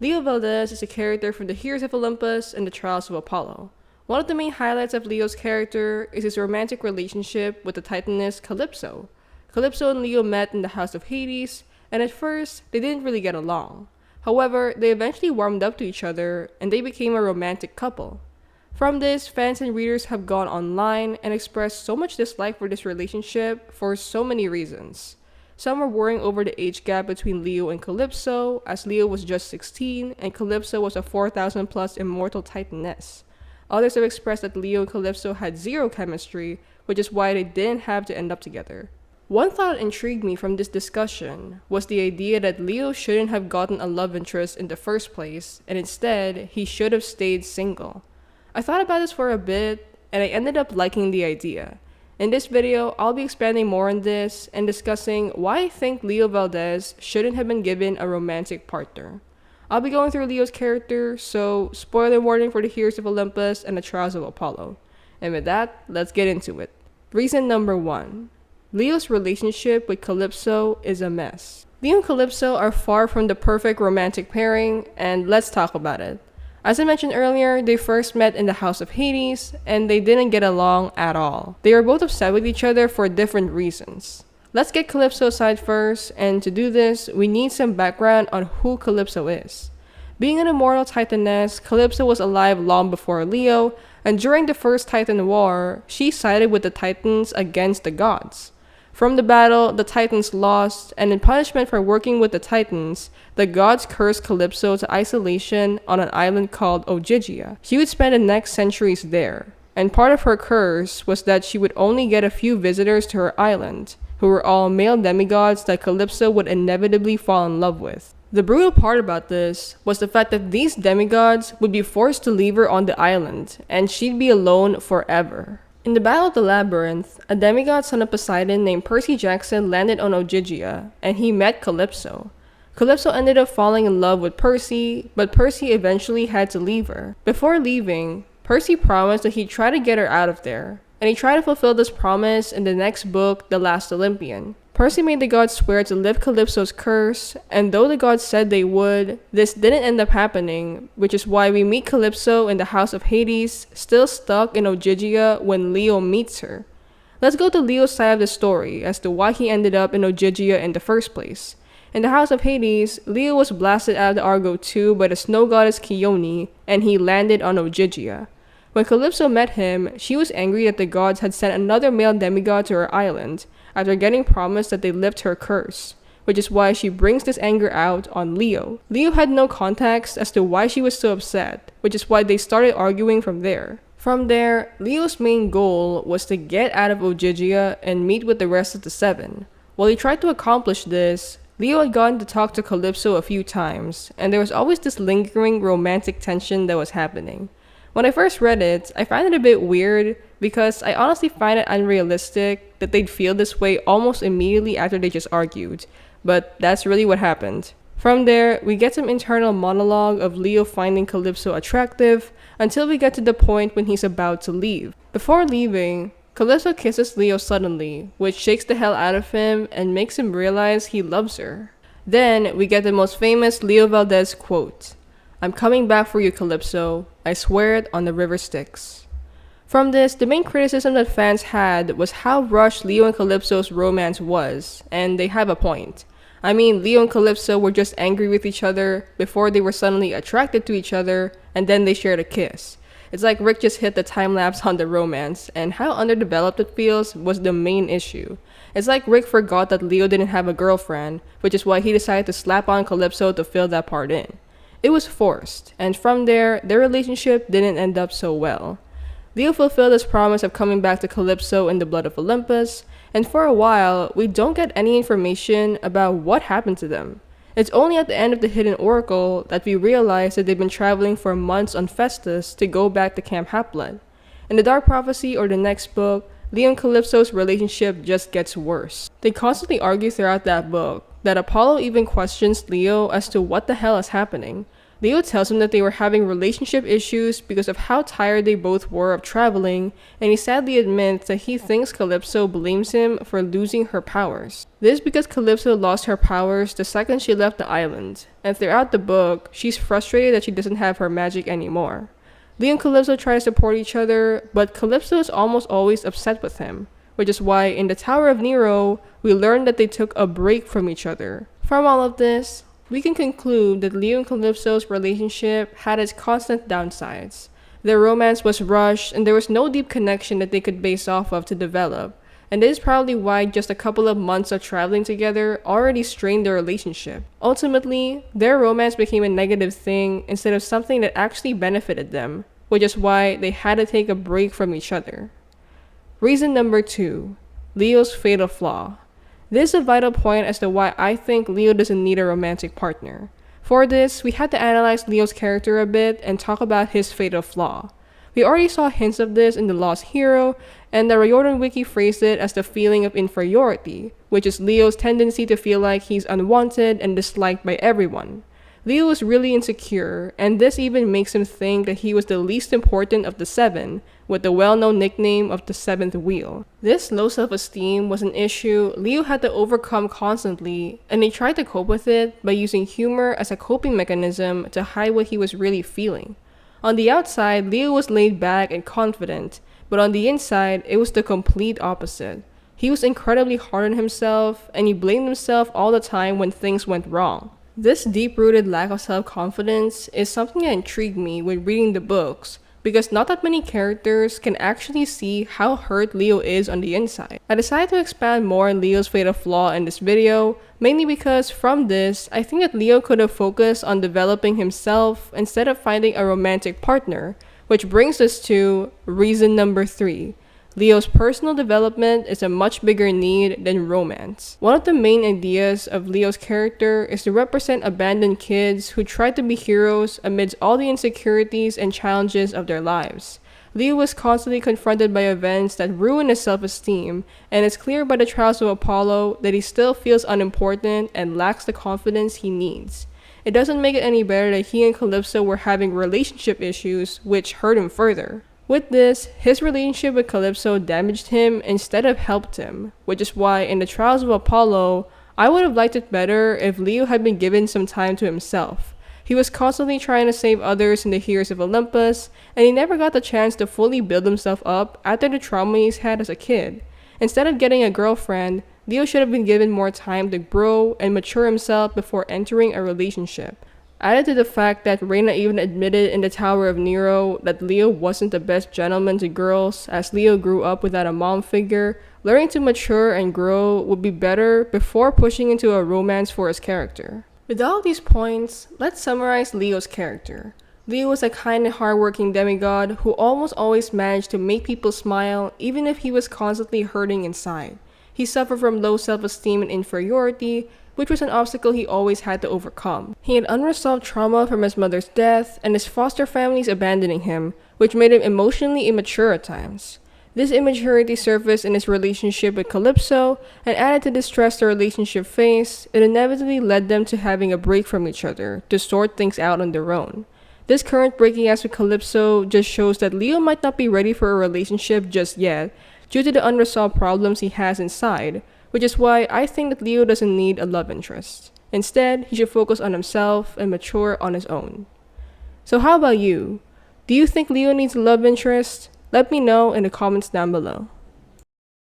Leo Valdez is a character from the Heroes of Olympus and the Trials of Apollo. One of the main highlights of Leo's character is his romantic relationship with the Titaness Calypso. Calypso and Leo met in the House of Hades, and at first, they didn't really get along. However, they eventually warmed up to each other, and they became a romantic couple. From this, fans and readers have gone online and expressed so much dislike for this relationship for so many reasons. Some were worrying over the age gap between Leo and Calypso, as Leo was just 16 and Calypso was a 4,000 plus immortal titaness. Others have expressed that Leo and Calypso had zero chemistry, which is why they didn't have to end up together. One thought that intrigued me from this discussion was the idea that Leo shouldn't have gotten a love interest in the first place, and instead, he should have stayed single. I thought about this for a bit, and I ended up liking the idea. In this video, I'll be expanding more on this and discussing why I think Leo Valdez shouldn't have been given a romantic partner. I'll be going through Leo's character, so spoiler warning for the Heroes of Olympus and the Trials of Apollo. And with that, let's get into it. Reason number 1. Leo's relationship with Calypso is a mess. Leo and Calypso are far from the perfect romantic pairing, and let's talk about it. As I mentioned earlier, they first met in the House of Hades, and they didn't get along at all. They were both upset with each other for different reasons. Let's get Calypso aside first, and to do this, we need some background on who Calypso is. Being an immortal titaness, Calypso was alive long before Leo, and during the first Titan War, she sided with the Titans against the gods. From the battle, the Titans lost, and in punishment for working with the Titans, the gods cursed Calypso to isolation on an island called Ogygia. She would spend the next centuries there, and part of her curse was that she would only get a few visitors to her island, who were all male demigods that Calypso would inevitably fall in love with. The brutal part about this was the fact that these demigods would be forced to leave her on the island, and she'd be alone forever. In the Battle of the Labyrinth, a demigod son of Poseidon named Percy Jackson landed on Ogygia, and he met Calypso. Calypso ended up falling in love with Percy, but Percy eventually had to leave her. Before leaving, Percy promised that he'd try to get her out of there, and he tried to fulfill this promise in the next book, The Last Olympian. Percy made the gods swear to lift Calypso's curse, and though the gods said they would, this didn't end up happening, which is why we meet Calypso in the House of Hades, still stuck in Ogygia when Leo meets her. Let's go to Leo's side of the story as to why he ended up in Ogygia in the first place. In the House of Hades, Leo was blasted out of the Argo II by the snow goddess Chione, and he landed on Ogygia. When Calypso met him, she was angry that the gods had sent another male demigod to her island, after getting promised that they lift her curse, which is why she brings this anger out on Leo. Leo had no context as to why she was so upset, which is why they started arguing from there. From there, Leo's main goal was to get out of Ogygia and meet with the rest of the 7. While he tried to accomplish this, Leo had gotten to talk to Calypso a few times, and there was always this lingering romantic tension that was happening. When I first read it, I found it a bit weird because I honestly find it unrealistic that they'd feel this way almost immediately after they just argued, but that's really what happened. From there, we get some internal monologue of Leo finding Calypso attractive until we get to the point when he's about to leave. Before leaving, Calypso kisses Leo suddenly, which shakes the hell out of him and makes him realize he loves her. Then, we get the most famous Leo Valdez quote, "I'm coming back for you, Calypso. I swear it on the river Styx." From this, the main criticism that fans had was how rushed Leo and Calypso's romance was, and they have a point. I mean, Leo and Calypso were just angry with each other before they were suddenly attracted to each other, and then they shared a kiss. It's like Rick just hit the time-lapse on the romance, and how underdeveloped it feels was the main issue. It's like Rick forgot that Leo didn't have a girlfriend, which is why he decided to slap on Calypso to fill that part in. It was forced, and from there, their relationship didn't end up so well. Leo fulfilled his promise of coming back to Calypso in the Blood of Olympus, and for a while, we don't get any information about what happened to them. It's only at the end of the Hidden Oracle that we realize that they've been traveling for months on Festus to go back to Camp Half-Blood. In the Dark Prophecy or the next book, Leo and Calypso's relationship just gets worse. They constantly argue throughout that book, that Apollo even questions Leo as to what the hell is happening. Leo tells him that they were having relationship issues because of how tired they both were of traveling, and he sadly admits that he thinks Calypso blames him for losing her powers. This because Calypso lost her powers the second she left the island, and throughout the book, she's frustrated that she doesn't have her magic anymore. Leo and Calypso try to support each other, but Calypso is almost always upset with him, which is why in the Tower of Nero, we learn that they took a break from each other. From all of this, we can conclude that Leo and Calypso's relationship had its constant downsides. Their romance was rushed, and there was no deep connection that they could base off of to develop, and this is probably why just a couple of months of traveling together already strained their relationship. Ultimately, their romance became a negative thing instead of something that actually benefited them, which is why they had to take a break from each other. Reason number 2, Leo's fatal flaw. This is a vital point as to why I think Leo doesn't need a romantic partner. For this, we had to analyze Leo's character a bit and talk about his fatal flaw. We already saw hints of this in The Lost Hero, and the Riordan Wiki phrased it as the feeling of inferiority, which is Leo's tendency to feel like he's unwanted and disliked by everyone. Leo is really insecure, and this even makes him think that he was the least important of the 7, with the well-known nickname of the 7th wheel. This low self-esteem was an issue Leo had to overcome constantly, and he tried to cope with it by using humor as a coping mechanism to hide what he was really feeling. On the outside, Leo was laid back and confident, but on the inside, it was the complete opposite. He was incredibly hard on himself, and he blamed himself all the time when things went wrong. This deep-rooted lack of self-confidence is something that intrigued me when reading the books, because not that many characters can actually see how hurt Leo is on the inside. I decided to expand more on Leo's fatal flaw in this video, mainly because from this, I think that Leo could have focused on developing himself instead of finding a romantic partner, which brings us to reason number 3. Leo's personal development is a much bigger need than romance. One of the main ideas of Leo's character is to represent abandoned kids who try to be heroes amidst all the insecurities and challenges of their lives. Leo was constantly confronted by events that ruin his self-esteem, and it's clear by the trials of Apollo that he still feels unimportant and lacks the confidence he needs. It doesn't make it any better that he and Calypso were having relationship issues, which hurt him further. With this, his relationship with Calypso damaged him instead of helped him, which is why in the Trials of Apollo, I would have liked it better if Leo had been given some time to himself. He was constantly trying to save others in the Heroes of Olympus, and he never got the chance to fully build himself up after the trauma he's had as a kid. Instead of getting a girlfriend, Leo should have been given more time to grow and mature himself before entering a relationship. Added to the fact that Reyna even admitted in the Tower of Nero that Leo wasn't the best gentleman to girls, as Leo grew up without a mom figure, learning to mature and grow would be better before pushing into a romance for his character. With all these points, let's summarize Leo's character. Leo was a kind and hardworking demigod who almost always managed to make people smile even if he was constantly hurting inside. He suffered from low self-esteem and inferiority, which was an obstacle he always had to overcome. He had unresolved trauma from his mother's death and his foster family's abandoning him, which made him emotionally immature at times. This immaturity surfaced in his relationship with Calypso, and added to the stress the relationship faced, it inevitably led them to having a break from each other to sort things out on their own. This current breaking up with Calypso just shows that Leo might not be ready for a relationship just yet, due to the unresolved problems he has inside, which is why I think that Leo doesn't need a love interest. Instead, he should focus on himself and mature on his own. So how about you? Do you think Leo needs a love interest? Let me know in the comments down below.